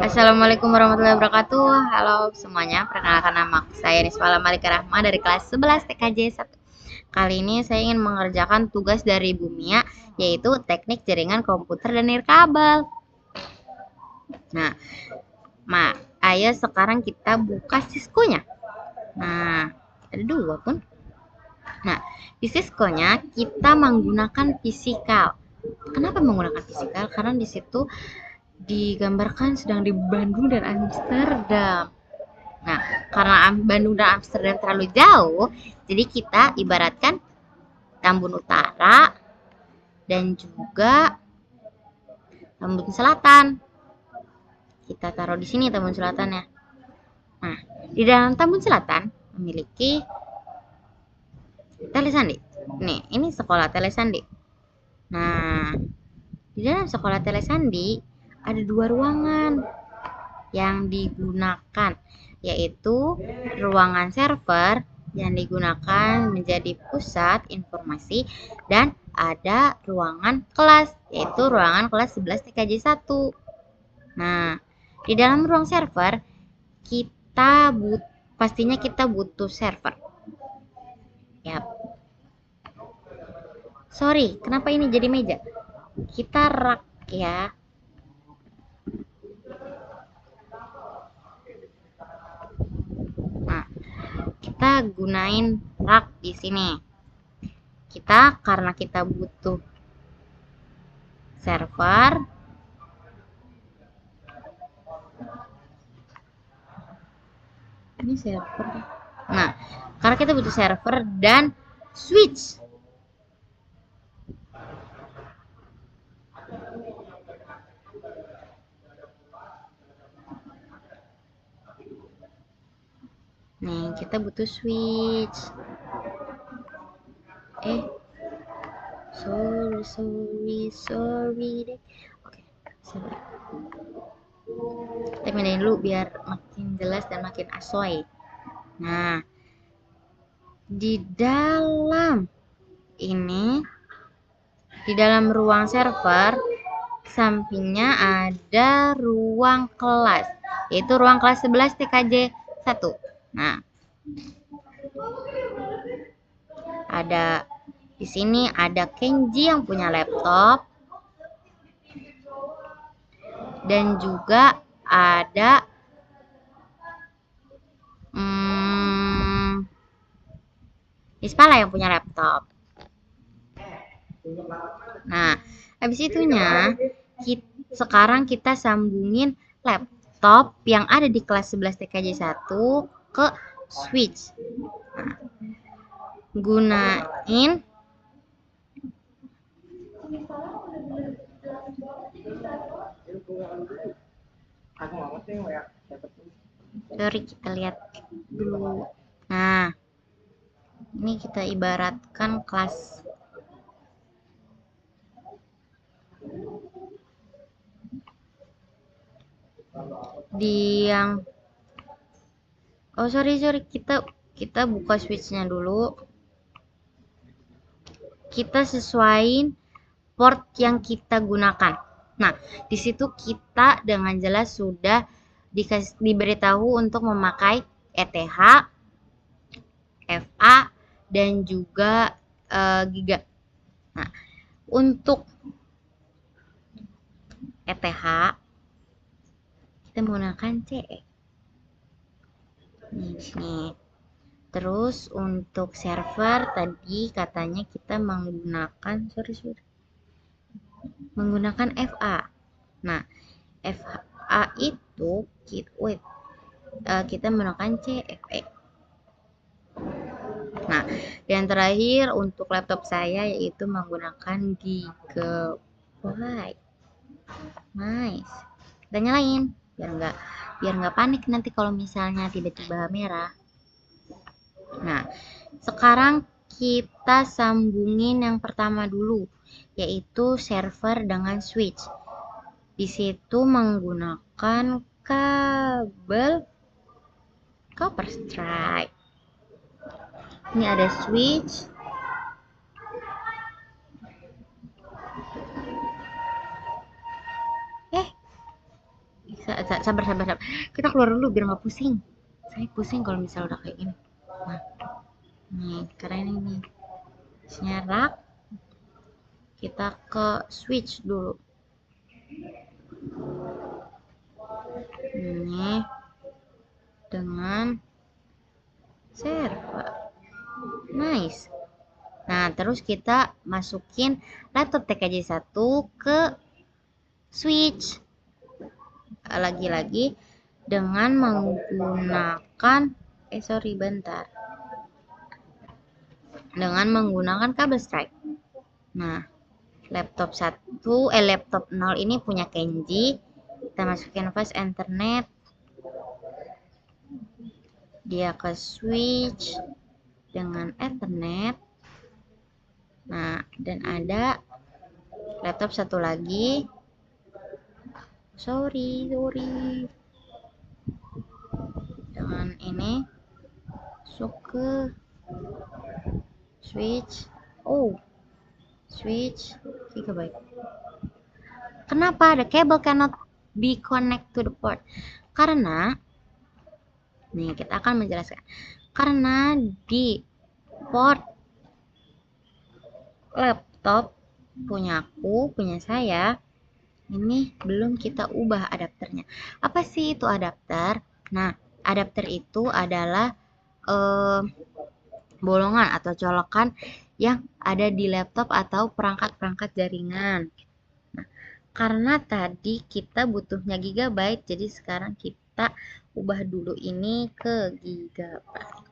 Assalamualaikum warahmatullahi wabarakatuh. Halo semuanya, perkenalkan nama saya Nisfala Malika Rahma dari kelas 11 TKJ 1. Kali ini saya ingin mengerjakan tugas dari Bu Mia, yaitu teknik jaringan komputer dan nirkabel. Nah, ayo sekarang kita buka Cisco-nya. Nah, ada dua pun. Nah, di Cisco-nya kita menggunakan fisikal. Kenapa menggunakan fisikal? Karena di situ digambarkan sedang di Bandung dan Amsterdam. Nah, karena Bandung dan Amsterdam terlalu jauh, jadi kita ibaratkan Tambun Utara dan juga Tambun Selatan. Kita taruh di sini Tambun Selatan ya. Nah, di dalam Tambun Selatan memiliki telesandi. Nih, ini sekolah telesandi. Nah, di dalam sekolah telesandi ada dua ruangan yang digunakan, yaitu ruangan server yang digunakan menjadi pusat informasi dan ada ruangan kelas, yaitu ruangan kelas 11 TKJ 1. Nah, di dalam ruang server pastinya kita butuh server. Yap. Sorry, kenapa ini jadi meja? Kita rak ya. Nah, kita gunain rak di sini. Karena kita butuh server, ini server. Nah, karena kita butuh server dan switch. Nih, kita butuh switch. Sorry deh. Oke, sabar. Kita pindahin dulu biar makin jelas dan makin asoy. Nah, di dalam ruang server, sampingnya ada ruang kelas, yaitu ruang kelas 11 TKJ 1. Nah, di sini ada Kenji yang punya laptop dan juga ada Ispala yang punya laptop. Nah, habis itunya sekarang kita sambungin laptop yang ada di kelas 11 TKJ 1 ke switch. Nah, gunain sorry, kita lihat dulu. Nah, ini kita ibaratkan kelas. Sorry, kita buka switchnya dulu. Kita sesuaiin port yang kita gunakan. Nah, di situ kita dengan jelas sudah diberitahu untuk memakai ETH, FA, dan juga Giga. Nah, untuk ETH kita menggunakan CE. Nih. Terus untuk server tadi katanya kita menggunakan menggunakan FA. Nah, FA itu kita menggunakan CFE. Nah, dan terakhir untuk laptop saya yaitu menggunakan Gigabyte. Nice. Kita nyalain biar nggak panik nanti kalau misalnya tiba-tiba merah. Nah, sekarang kita sambungin yang pertama dulu, yaitu server dengan switch. Di situ menggunakan kabel copper stripe. Ini ada switch. Sabar, sabar, sabar. Kita keluar dulu biar nggak pusing. Saya pusing kalau misalnya udah kayak gini. Nah, nih, karena ini nih. Nyerak, kita ke switch dulu. Ini dengan server. Nice. Nah, terus kita masukin laptop TKJ1 ke switch. Lagi-lagi dengan menggunakan sorry bentar. Dengan menggunakan kabel strike. Nah, laptop 0 ini punya Kenji. Kita masukin flash internet. Dia ke switch dengan Ethernet. Nah, dan ada laptop satu lagi. Sorry. Dengan ini masuk ke switch. Switch gigabyte. Kenapa ada cable cannot be connect to the port? Karena nih kita akan menjelaskan. Karena di port laptop punya saya, ini belum kita ubah adapternya. Apa sih itu adapter? Nah, adapter itu adalah bolongan atau colokan yang ada di laptop atau perangkat-perangkat jaringan. Nah, karena tadi kita butuhnya gigabyte, jadi sekarang kita ubah dulu ini ke gigabyte.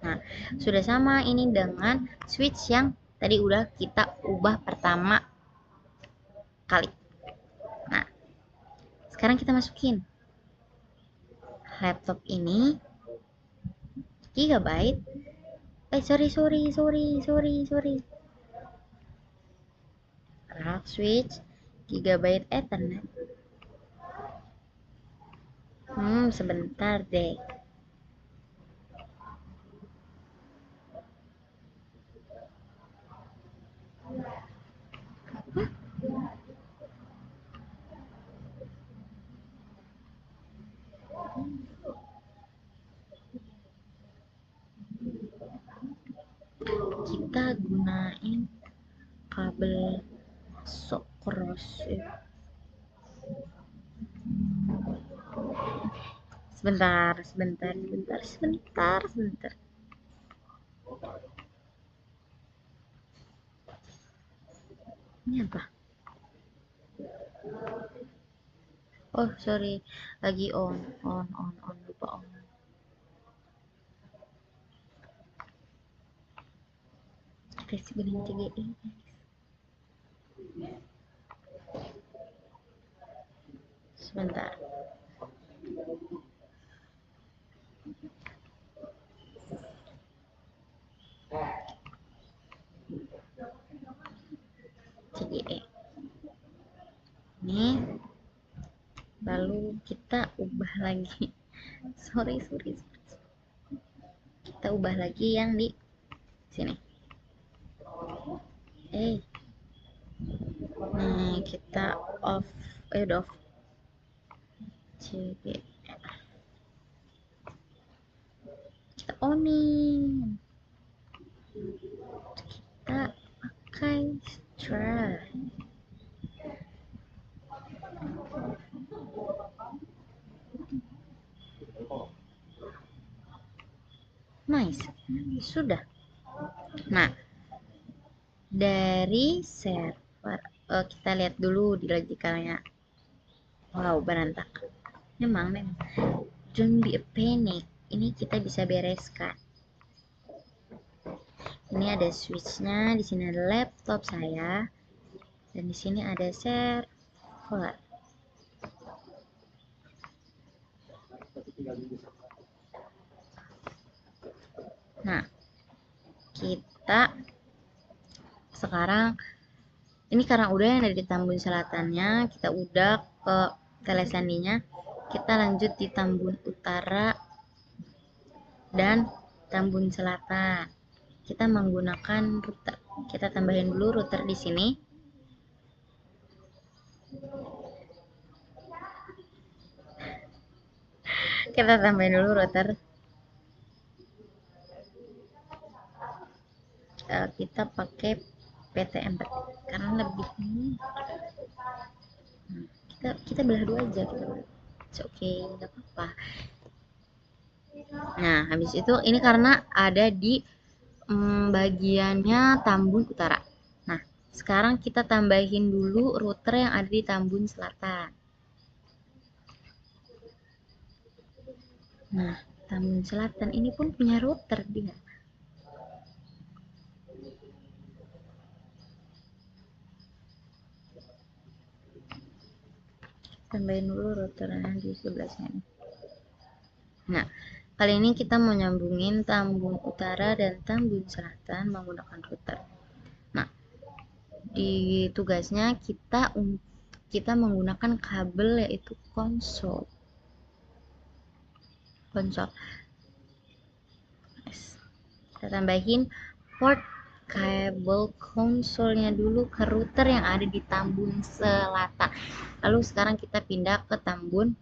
Nah, sudah sama ini dengan switch yang tadi udah kita ubah pertama kali. Nah, sekarang kita masukin laptop ini gigabyte. Sorry. Rack switch gigabyte Ethernet. Sebentar deh. Kita gunain kabel cross. Sebentar. Ini apa? Oh, sorry. Lagi on. Lupa on. Kasih bening CGI. Sebentar. CGE. Ini lalu kita ubah lagi. Sorry. Kita ubah lagi yang di sini. Nih kita off. Udah off. CGE. Kita onin. Kita pakai straw. Nice, sudah. Nah, dari server kita lihat dulu di logikalnya. Wow, berantakan. Memang. Don't be a panic. Ini kita bisa bereskan. Ini ada switchnya, di sini ada laptop saya, dan di sini ada server. Nah, kita sekarang ini karena udah yang dari Tambun Selatannya, kita udah ke telesandinya, kita lanjut di Tambun Utara dan Tambun Selatan. Kita menggunakan router. Kita tambahin dulu router di sini. Kita tambahin dulu router. Kita pakai PTM karena lebih ini. Kita belah dua aja, kita belah. Oke, nggak apa-apa. Nah, habis itu ini karena ada di bagiannya Tambun Utara. Nah, sekarang kita tambahin dulu router yang ada di Tambun Selatan. Nah, Tambun Selatan ini pun punya router dia. Tambahin dulu routernya di sebelah sini. Nah, kali ini kita mau nyambungin Tambun Utara dan Tambun Selatan menggunakan router. Nah, di tugasnya kita menggunakan kabel yaitu konsol. Kita tambahin port kabel konsolnya dulu ke router yang ada di Tambun Selatan. Lalu sekarang kita pindah ke Tambun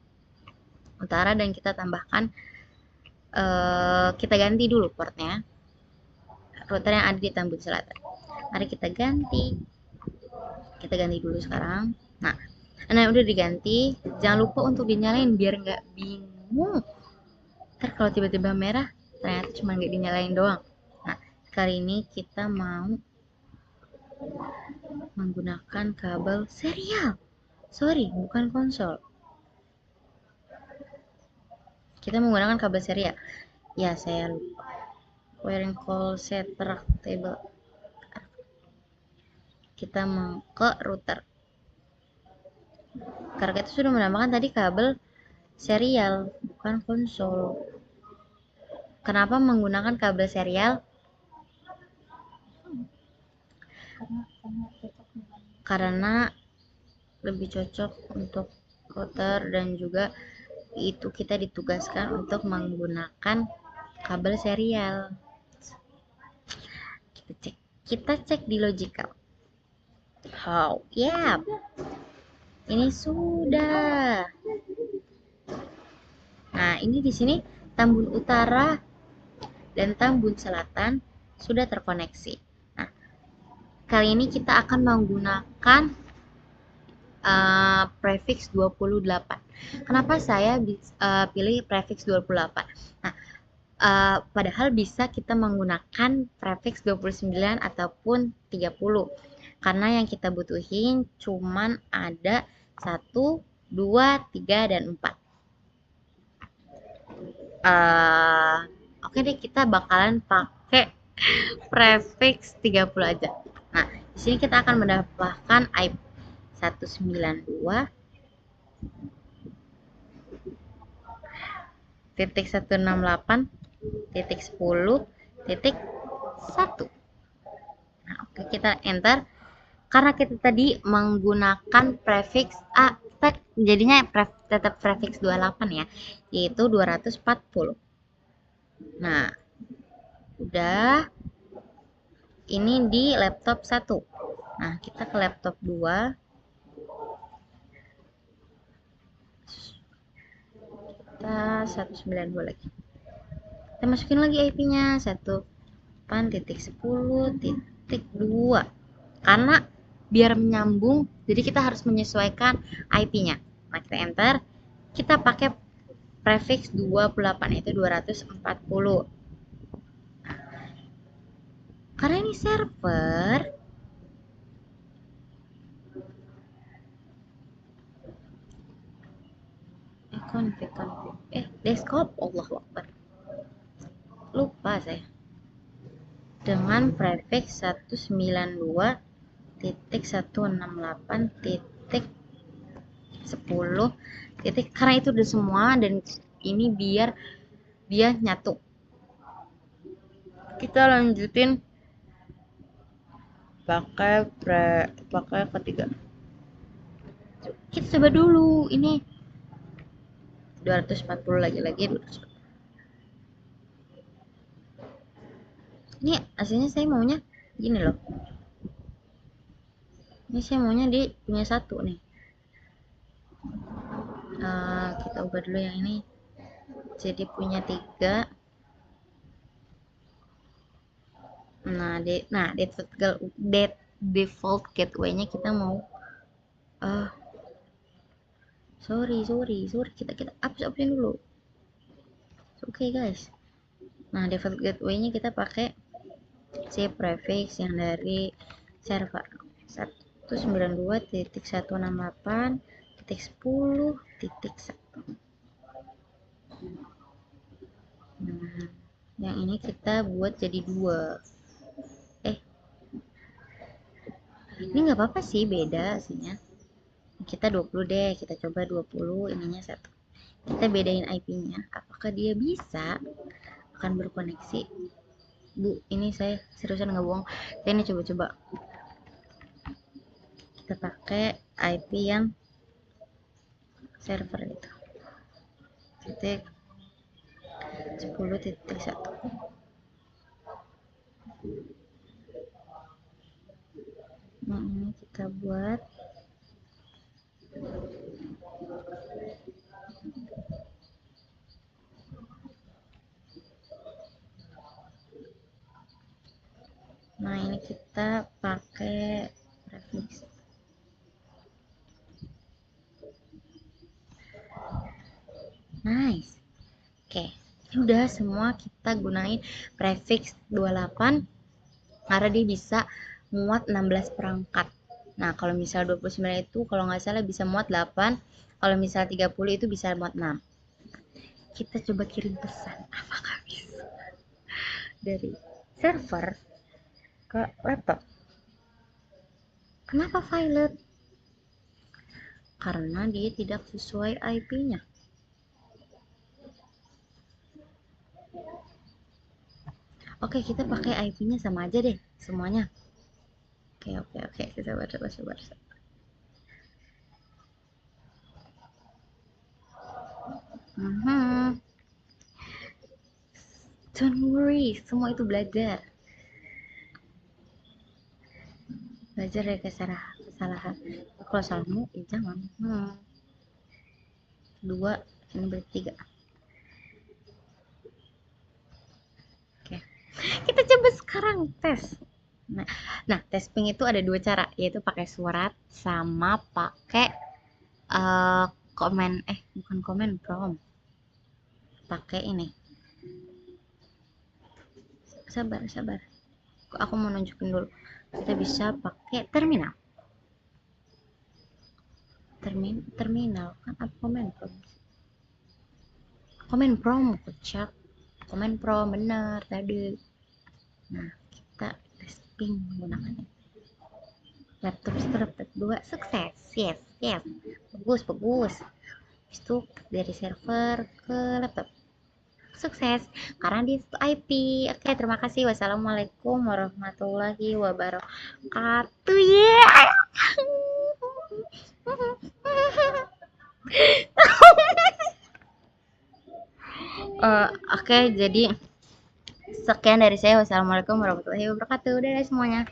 Utara dan kita tambahkan kita ganti dulu portnya, router yang ada di Tambun Selatan. Mari kita ganti dulu sekarang. Nah, udah diganti, jangan lupa untuk dinyalain biar nggak bingung. Ntar kalau tiba-tiba merah ternyata cuma nggak dinyalain doang. Nah, kali ini kita mau menggunakan kabel serial. Sorry, bukan konsol. Kita menggunakan kabel serial. Ya, saya lupa. Wiring call set table. Kita mau ke router. Karena kita sudah menambahkan tadi kabel serial, bukan konsol. Kenapa menggunakan kabel serial? Karena lebih cocok untuk router dan juga itu kita ditugaskan untuk menggunakan kabel serial. Kita cek di logical. Yap. Ini sudah. Nah, ini di sini Tambun Utara dan Tambun Selatan sudah terkoneksi. Nah, kali ini kita akan menggunakan prefix 28. Kenapa saya pilih prefix 28? Nah, padahal bisa kita menggunakan prefix 29 ataupun 30. Karena yang kita butuhin cuman ada 1, 2, 3, dan 4. Oke deh, kita bakalan pakai prefix 30 aja. Nah, di sini kita akan mendapatkan IP 192.168.10.1. Nah, oke, kita enter. Karena kita tadi menggunakan prefix jadinya tetap prefix 28 ya, yaitu 240. Nah, udah. Ini di laptop 1. Nah, kita ke laptop 2. Kita 192 lagi. Kita masukin lagi IP-nya 1.10.2. Karena biar menyambung, jadi kita harus menyesuaikan IP-nya. Nah, kita enter. Kita pakai prefix 28, yaitu 240. Karena ini server, config. Desktop, Allahu Akbar. Lupa saya. Dengan prefix 192.168.10. Karena itu udah semua dan ini biar dia nyatu. Kita lanjutin pakai ketiga. Kita coba dulu ini 240 lagi 240. Ini aslinya saya maunya gini loh. Ini saya maunya di punya 1 nih. Kita ubah dulu yang ini. jadi punya 3. Nah, default gateway-nya kita mau sorry, kita hapus-hapusin dulu. Oke, guys. Nah, default gateway-nya kita pakai C prefix yang dari server 192.168.10.1. Nah, yang ini kita buat jadi 2. Ini nggak apa-apa sih, beda hasilnya. Kita 20 deh, kita coba 20, ininya 1. Kita bedain IP-nya, apakah dia bisa akan berkoneksi. Bu, ini saya seriusan nggak bohong, saya ini coba-coba. Kita pakai IP yang server itu, titik 10.1. Nah, ini kita buat nah ini kita pakai prefix. Nice. Oke, udah semua kita gunain prefix 28 karena dia bisa muat 16 perangkat. Nah, kalau misal 29 itu kalau nggak salah bisa muat 8, kalau misal 30 itu bisa muat 6. Kita coba kirim pesan, apakah bisa dari server ke laptop. Kenapa Violet? Karena dia tidak sesuai IP-nya. Oke, kita pakai IP-nya sama aja deh semuanya. Oke. Sabar. Don't worry, semua itu belajar dari kesalahan. Kalau salahmu, ya jangan. 2, ini berarti 3. Oke, kita coba sekarang tes. Nah, tes ping itu ada 2 cara, yaitu pakai surat sama pakai bukan komen prompt. Pakai ini. Sabar. Aku mau nunjukin dulu. Kita bisa pakai terminal. Terminal kan apa komen prompt kocak. Komen prompt benar tadi. Nah, kita testing menggunakannya. Laptop 2 sukses. Yes. Bagus. Itu dari server ke laptop. Sukses karena di IP. Oke, terima kasih. Wassalamualaikum warahmatullahi wabarakatuh. Oke, jadi sekian dari saya. Wassalamualaikum warahmatullahi wabarakatuh. Dadah semuanya.